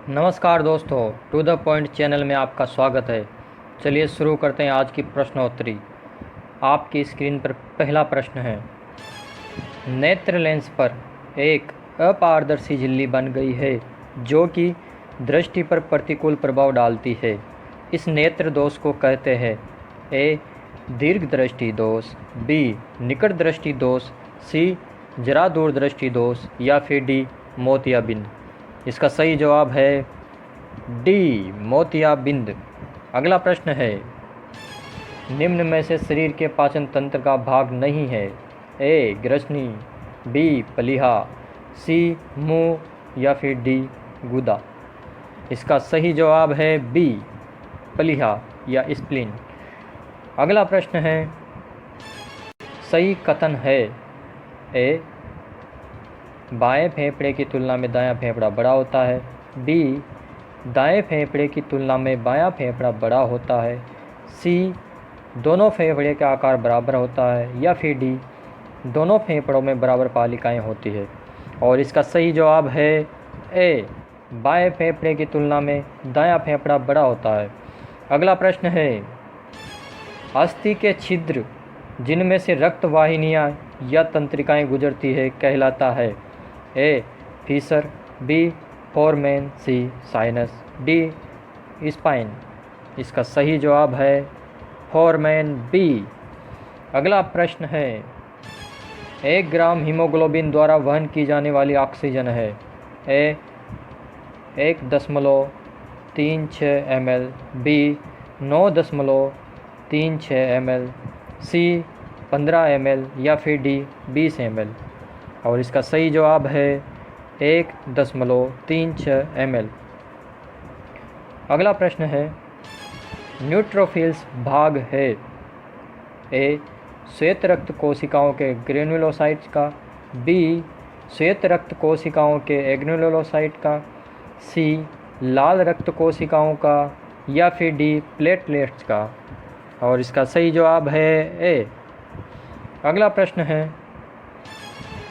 नमस्कार दोस्तों, to the point channel में आपका स्वागत है। चलिए शुरू करते हैं आज की प्रश्नोत्तरी। आपकी स्क्रीन पर पहला प्रश्न है, नेत्र लेंस पर एक अपारदर्शी झिल्ली बन गई है जो कि दृष्टि पर प्रतिकूल प्रभाव डालती है। इस नेत्र दोष को कहते हैं ए दीर्घ दृष्टि दोष, बी निकट दृष्टि दोष, सी जरा दूर दृष्टि दोष या फिर डी मोतियाबिंद। इसका सही जवाब है डी मोतियाबिंद। अगला प्रश्न है, निम्न में से शरीर के पाचन तंत्र का भाग नहीं है। ए ग्रसनी, बी प्लीहा, सी मुंह या फिर डी गुदा। इसका सही जवाब है बी प्लीहा या स्प्लीन। अगला प्रश्न है, सही कथन है ए बाएं फेफड़े की तुलना में दायां फेफड़ा बड़ा होता है, बी दाएं फेफड़े की तुलना में बायां फेफड़ा बड़ा होता है, सी दोनों फेफड़े का आकार बराबर होता है या फिर डी दोनों फेफड़ों में बराबर पालिकाएं होती है। और इसका सही जवाब है ए बाएं फेफड़े की तुलना में दायां फेफड़ा बड़ा होता है। अगला प्रश्न है, अस्थि के छिद्र जिनमें से रक्त वाहिनियाँ या तंत्रिकाएं गुजरती है कहलाता है ए फीसर, बी फोरमेन, सी साइनस, डी स्पाइन। इसका सही जवाब है फोरमेन बी। अगला प्रश्न है, 1 ग्राम हीमोग्लोबिन द्वारा वहन की जाने वाली ऑक्सीजन है ए 1.36 ml, बी 9.36 ml, सी 15 ml या फिर डी 20 ml। और इसका सही जवाब है 1.36 ml। अगला प्रश्न है, न्यूट्रोफिल्स भाग है ए श्वेत रक्त कोशिकाओं के ग्रेनुलोसाइट्स का, बी श्वेत रक्त कोशिकाओं के एग्रेनुलोसाइट का, सी लाल रक्त कोशिकाओं का या फिर डी प्लेटलेट्स का। और इसका सही जवाब है ए। अगला प्रश्न है,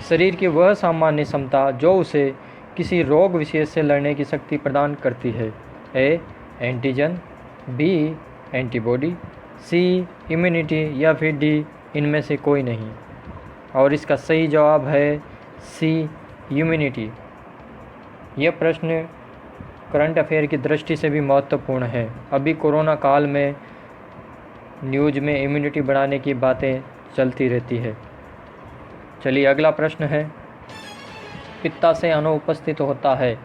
शरीर की वह सामान्य क्षमता जो उसे किसी रोग विशेष से लड़ने की शक्ति प्रदान करती है A antigen, B antibody, C immunity या फिर डी इनमें से कोई नहीं। और इसका सही जवाब है सी इम्यूनिटी। यह प्रश्न करंट अफेयर की दृष्टि से भी महत्वपूर्ण है। अभी कोरोना काल में न्यूज़ में इम्यूनिटी बढ़ाने की बातें चलती रहती है। चलिए अगला प्रश्न है, पित्ताशय अनुपस्थित होता है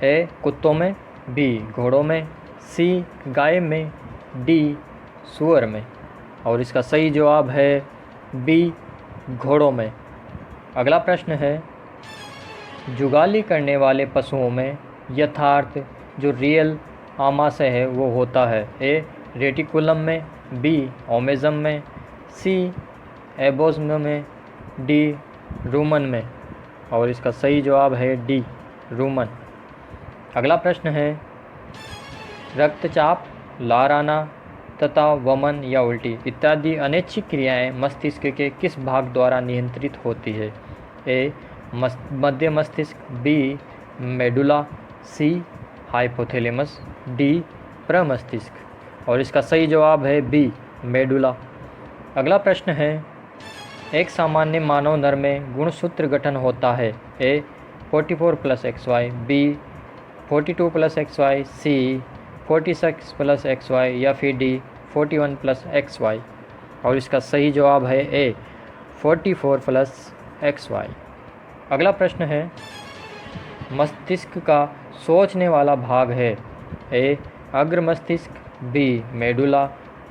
ए कुत्तों में, बी घोड़ों में, सी गाय में, डी सूअर में। और इसका सही जवाब है बी घोड़ों में। अगला प्रश्न है, जुगाली करने वाले पशुओं में यथार्थ जो रियल आमाशय है वो होता है ए रेटिकुलम में, बी ओमेजम में, सी एबोज्म में, डी रूमन में। और इसका सही जवाब है डी रूमन। अगला प्रश्न है, रक्तचाप, लार आना तथा वमन या उल्टी इत्यादि अनैच्छिक क्रियाएं मस्तिष्क के किस भाग द्वारा नियंत्रित होती है ए मध्य मस्तिष्क, बी मेडुला, सी हाइपोथैलेमस, डी प्रमस्तिष्क। और इसका सही जवाब है बी मेडुला। अगला प्रश्न है, एक सामान्य मानव नर में गुणसूत्र गठन होता है ए 44+XY, बी 42+XY, सी 46+XY या फिर डी 41+XY। और इसका सही जवाब है ए 44+XY। अगला प्रश्न है, मस्तिष्क का सोचने वाला भाग है ए अग्र मस्तिष्क, बी मेडुला,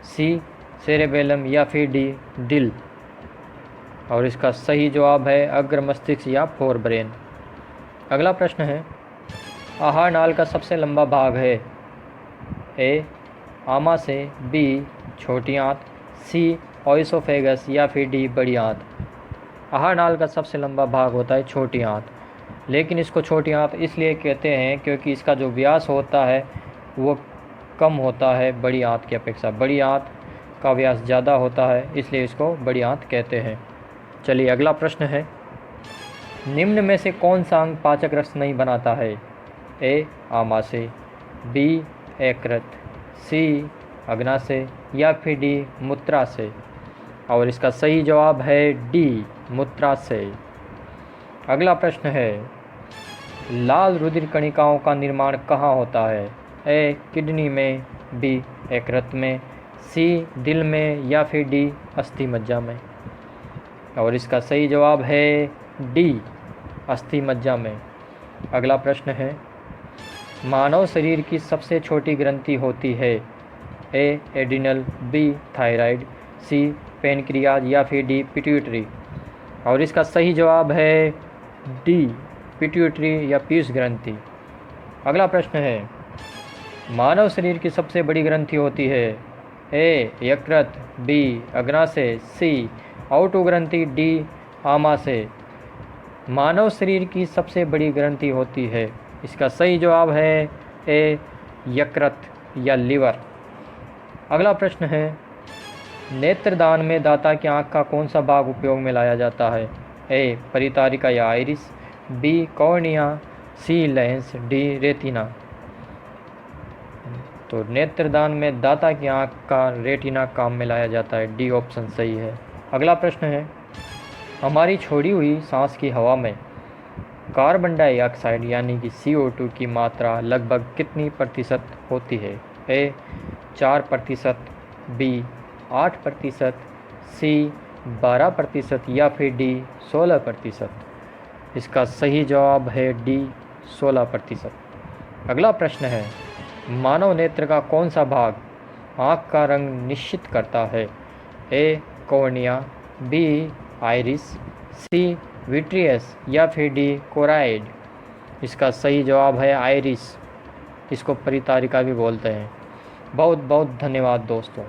सी सेरेबेलम या फिर डी दिल। और इसका सही जवाब है अग्र मस्तिष्क या फोर ब्रेन। अगला प्रश्न है, आहार नाल का सबसे लंबा भाग है ए आमाशय, बी छोटी आंत, सी ओइसोफेगस या फिर डी बड़ी आंत। आहार नाल का सबसे लंबा भाग होता है छोटी आंत, लेकिन इसको छोटी आंत इसलिए कहते हैं क्योंकि इसका जो व्यास होता है वो कम होता है बड़ी आंत की अपेक्षा। बड़ी आंत का व्यास ज़्यादा होता है इसलिए इसको बड़ी आंत कहते हैं। चलिए अगला प्रश्न है, निम्न में से कौन सा अंग पाचक रस नहीं बनाता है ए आमाशय, बी यकृत, सी अग्नाशय या फिर डी मूत्राशय। और इसका सही जवाब है डी मूत्राशय। अगला प्रश्न है, लाल रुधिर कणिकाओं का निर्माण कहाँ होता है? ए किडनी में, बी यकृत में, सी दिल में या फिर डी अस्थि मज्जा में। और इसका सही जवाब है डी अस्थि मज्जा में। अगला प्रश्न है, मानव शरीर की सबसे छोटी ग्रंथि होती है? ए एड्रिनल, बी थायराइड, सी पेनक्रियाज या फिर डी पिट्यूटरी। और इसका सही जवाब है डी पिट्यूटरी या पीयूष ग्रंथि। अगला प्रश्न है, मानव शरीर की सबसे बड़ी ग्रंथि होती है? ए यकृत, बी अग्नाशय, सी औटो ग्रंथि, डी आमाशय। मानव शरीर की सबसे बड़ी ग्रंथि होती है, इसका सही जवाब है ए यकृत या लिवर। अगला प्रश्न है, नेत्रदान में दाता की आँख का कौन सा भाग उपयोग में लाया जाता है? ए परितारिका या आइरिस, बी कॉर्निया, सी लेंस, डी रेटिना। तो नेत्रदान में दाता की आँख का रेटिना काम में लाया जाता है, डी ऑप्शन सही है। अगला प्रश्न है, हमारी छोड़ी हुई सांस की हवा में कार्बन डाइऑक्साइड यानी कि CO2 की मात्रा लगभग कितनी प्रतिशत होती है? ए 4%, बी 8%, सी 12% या फिर डी 16%। इसका सही जवाब है डी 16%। अगला प्रश्न है, मानव नेत्र का कौन सा भाग आँख का रंग निश्चित करता है? ए कॉर्निया, बी आइरिस, सी विट्रियस या फिर डी कोराइड। इसका सही जवाब है आइरिस, इसको परितारिका भी बोलते हैं। बहुत बहुत धन्यवाद दोस्तों।